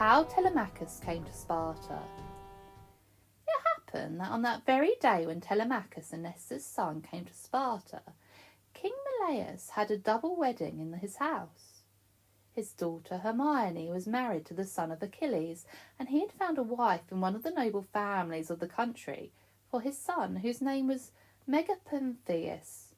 how Telemachus came to Sparta. It happened that on that very day when Telemachus and Nestor's son came to Sparta, King Menelaus had a double wedding in his house. His daughter Hermione was married to the son of Achilles, and he had found a wife in one of the noble families of the country for his son, whose name was Megapentheus.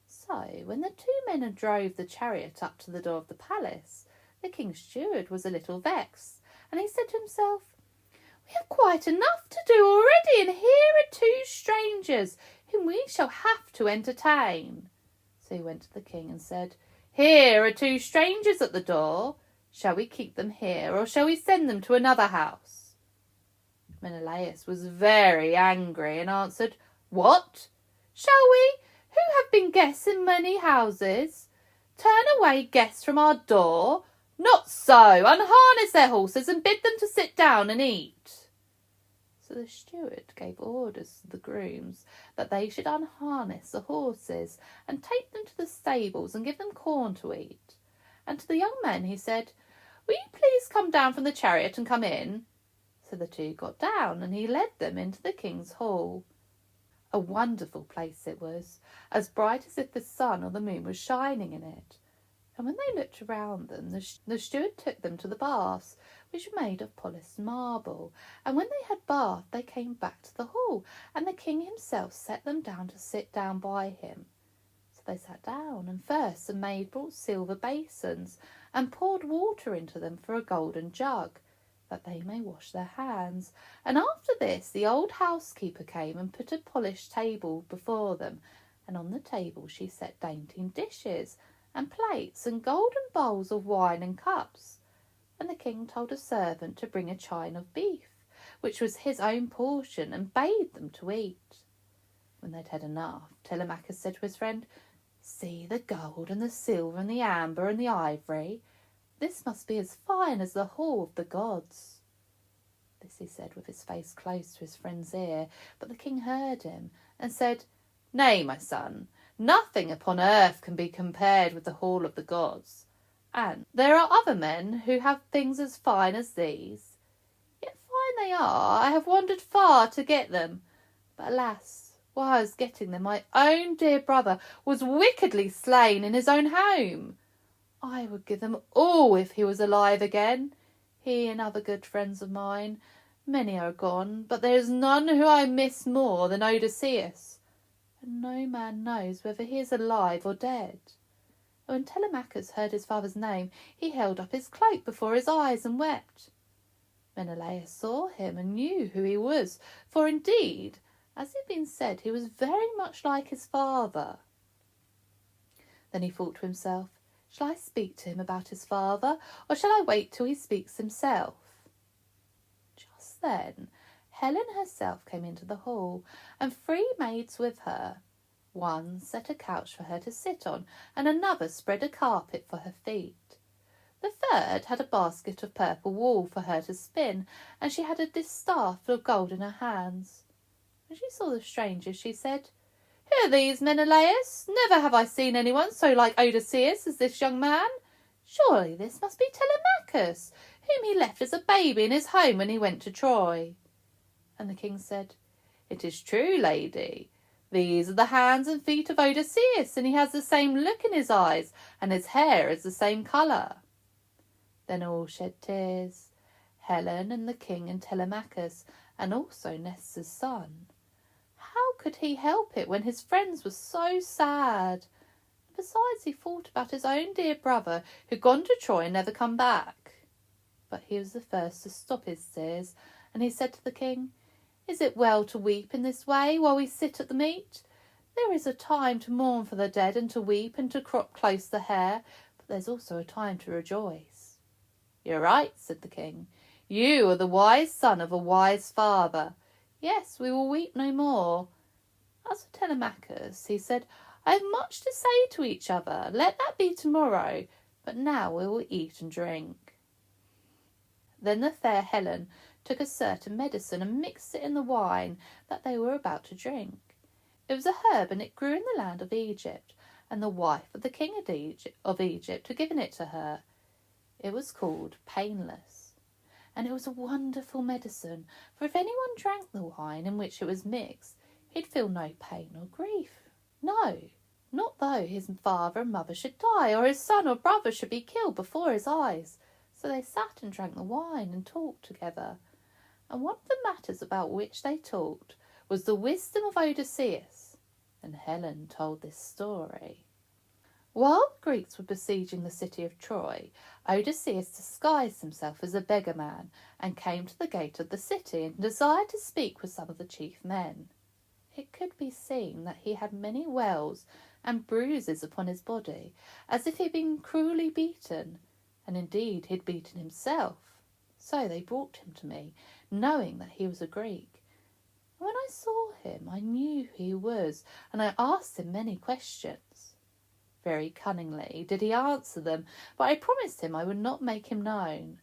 So, when the two men drove the chariot up to the door of the palace, the king's steward was a little vexed, and he said to himself, "We have quite enough to do already, and here are two strangers whom we shall have to entertain." So he went to the king and said, "Here are two strangers at the door. Shall we keep them here, or shall we send them to another house?" Menelaus was very angry and answered, "What? Shall we, who have been guests in many houses, turn away guests from our door? Not so! Unharness their horses and bid them to sit down and eat." So the steward gave orders to the grooms that they should unharness the horses and take them to the stables and give them corn to eat. And to the young men he said, "Will you please come down from the chariot and come in?" So the two got down, and he led them into the king's hall. A wonderful place it was, as bright as if the sun or the moon was shining in it. And when they looked around them, the steward took them to the baths, which were made of polished marble. And when they had bathed, they came back to the hall, and the king himself set them down to sit down by him. So they sat down, and first the maid brought silver basins, and poured water into them for a golden jug, that they may wash their hands. And after this the old housekeeper came and put a polished table before them, and on the table she set dainty dishes and plates and golden bowls of wine and cups. And the king told a servant to bring a chine of beef, which was his own portion, and bade them to eat. When they'd had enough, Telemachus said to his friend, "See the gold and the silver and the amber and the ivory. This must be as fine as the hall of the gods." This he said with his face close to his friend's ear, but the king heard him and said, "Nay, my son, nothing upon earth can be compared with the hall of the gods. And there are other men who have things as fine as these. Yet fine they are, I have wandered far to get them. But alas, while I was getting them, my own dear brother was wickedly slain in his own home. I would give them all if he was alive again. He and other good friends of mine. Many are gone, but there is none who I miss more than Odysseus. And no man knows whether he is alive or dead." And when Telemachus heard his father's name, he held up his cloak before his eyes and wept. Menelaus saw him and knew who he was, for indeed, as had been said, he was very much like his father. Then he thought to himself, "Shall I speak to him about his father, or shall I wait till he speaks himself?" Just then Helen herself came into the hall, and 3 maids with her. One set a couch for her to sit on, and another spread a carpet for her feet. The third had a basket of purple wool for her to spin, and she had a distaff of gold in her hands. When she saw the strangers, she said, "Who are these, Menelaus? Never have I seen anyone so like Odysseus as this young man. Surely this must be Telemachus, whom he left as a baby in his home when he went to Troy." And the king said, "It is true, lady. These are the hands and feet of Odysseus, and he has the same look in his eyes, and his hair is the same colour." Then all shed tears, Helen and the king and Telemachus, and also Nestor's son. How could he help it when his friends were so sad? Besides, he thought about his own dear brother who'd gone to Troy and never come back. But he was the first to stop his tears, and he said to the king, "Is it well to weep in this way while we sit at the meat? There is a time to mourn for the dead and to weep and to crop close the hair, but there's also a time to rejoice." "You're right," said the king. "You are the wise son of a wise father. Yes, we will weep no more. As for Telemachus," he said, "I have much to say to each other. Let that be tomorrow, but now we will eat and drink." Then the fair Helen took a certain medicine and mixed it in the wine that they were about to drink. It was a herb, and it grew in the land of Egypt, and the wife of the king of Egypt had given it to her. It was called Painless. and it was a wonderful medicine, for if anyone drank the wine in which it was mixed, he'd feel no pain or grief. No, not though his father and mother should die, or his son or brother should be killed before his eyes. So they sat and drank the wine and talked together. And one of the matters about which they talked was the wisdom of Odysseus. And Helen told this story. While the Greeks were besieging the city of Troy, Odysseus disguised himself as a beggar man and came to the gate of the city and desired to speak with some of the chief men. It could be seen that he had many welts and bruises upon his body, as if he had been cruelly beaten, and indeed he had beaten himself. So they brought him to me, knowing that he was a Greek. When I saw him, I knew who he was, and I asked him many questions. Very cunningly did he answer them, but I promised him I would not make him known.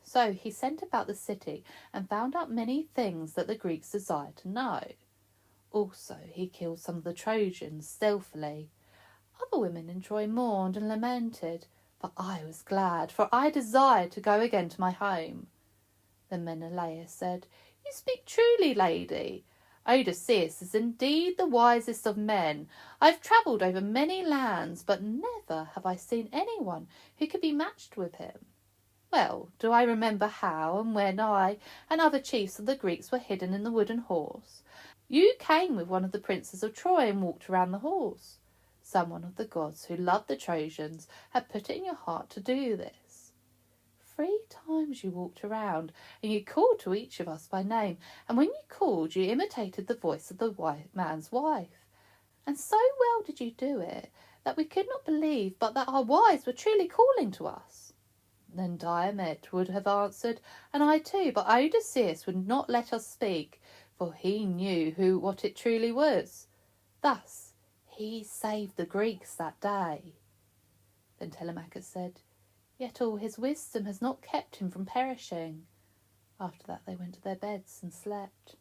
So he sent about the city and found out many things that the Greeks desired to know. Also he killed some of the Trojans stealthily. Other women in Troy mourned and lamented, but I was glad, for I desired to go again to my home. Then Menelaus said, "You speak truly, lady. Odysseus is indeed the wisest of men. I have travelled over many lands, but never have I seen anyone who could be matched with him. Well, do I remember how and when I and other chiefs of the Greeks were hidden in the wooden horse? You came with one of the princes of Troy and walked around the horse. Someone of the gods who loved the Trojans had put it in your heart to do this. 3 times you walked around, and you called to each of us by name, and when you called, you imitated the voice of the man's wife. And so well did you do it, that we could not believe but that our wives were truly calling to us." Then Diomed would have answered, and I too, but Odysseus would not let us speak, for he knew what it truly was. Thus he saved the Greeks that day. Then Telemachus said, "Yet all his wisdom has not kept him from perishing." After that they went to their beds and slept.